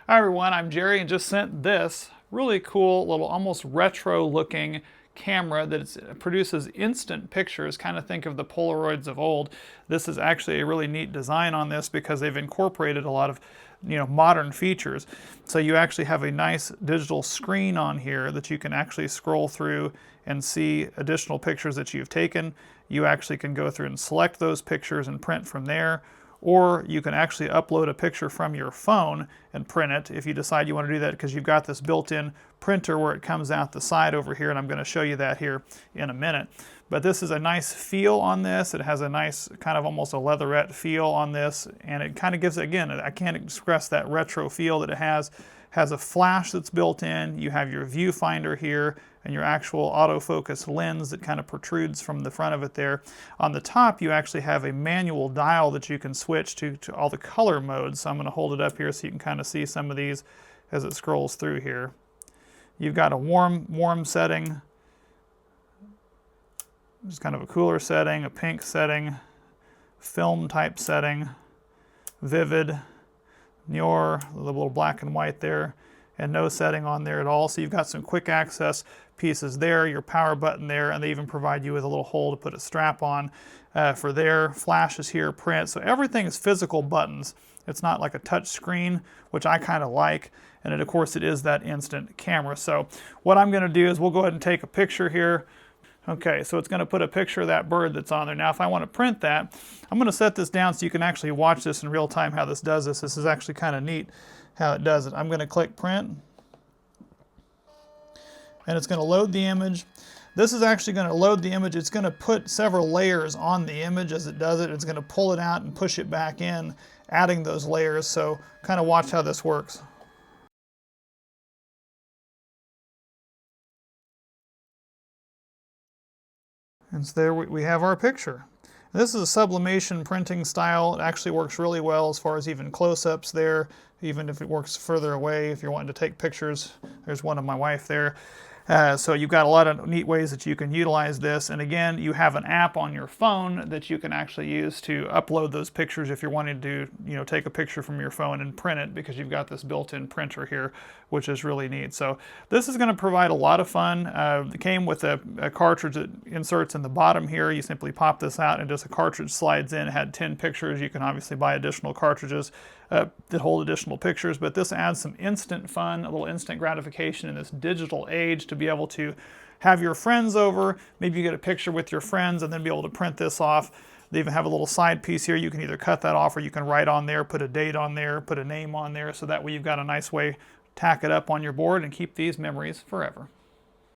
Hi everyone, I'm Jerry and just sent this really cool little almost retro looking camera that produces instant pictures. Kind of think of the Polaroids of old. This is actually a really neat design on this because they've incorporated a lot of modern features. So you actually have a nice digital screen on here that you can actually scroll through and see additional pictures that you've taken. You actually can go through and select those pictures and print from there. Or you can actually upload a picture from your phone and print it if you decide you want to do that, because you've got this built-in printer where it comes out the side over here, and I'm going to show you that here in a minute. But this is a nice feel on this. It has a nice kind of almost a leatherette feel on this, and it kind of gives, again, I can't express that retro feel that it has. Has a flash that's built in. You have your viewfinder here and your actual autofocus lens that kind of protrudes from the front of it there. On the top, you actually have a manual dial that you can switch to all the color modes. So I'm going to hold it up here so you can kind of see some of these as it scrolls through here. You've got a warm setting, just kind of a cooler setting, a pink setting, film type setting, vivid, Noir, the little black and white there, and no setting on there at all. So you've got some quick access pieces there, your power button there, and they even provide you with a little hole to put a strap on for there. Flash is here, print. So everything is physical buttons. It's not like a touch screen, which I kind of like. And of course it is that instant camera. So what I'm going to do is we'll go ahead and take a picture here. Okay, so it's going to put a picture of that bird that's on there. Now if I want to print that, I'm going to set this down so you can actually watch this in real time how this does this. This is actually kind of neat how it does it. I'm going to click print, and it's going to load the image. This is actually going to load the image. It's going to put several layers on the image as it does it. It's going to pull it out and push it back in, adding those layers. So kind of watch how this works. And so there we have our picture. This is a sublimation printing style. It actually works really well as far as even close-ups there, even if it works further away. If you're wanting to take pictures, there's one of my wife there. So you've got a lot of neat ways that you can utilize this. And again, you have an app on your phone that you can actually use to upload those pictures if you're wanting to, take a picture from your phone and print it, because you've got this built-in printer here, which is really neat. So this is going to provide a lot of fun. It came with a cartridge that inserts in the bottom here. You simply pop this out and just a cartridge slides in. It had 10 pictures. You can obviously buy additional cartridges that hold additional pictures, but this adds some instant fun, a little instant gratification in this digital age to be able to have your friends over. Maybe you get a picture with your friends and then be able to print this off. They even have a little side piece here. You can either cut that off or you can write on there, put a date on there, put a name on there, so that way you've got a nice way to tack it up on your board and keep these memories forever.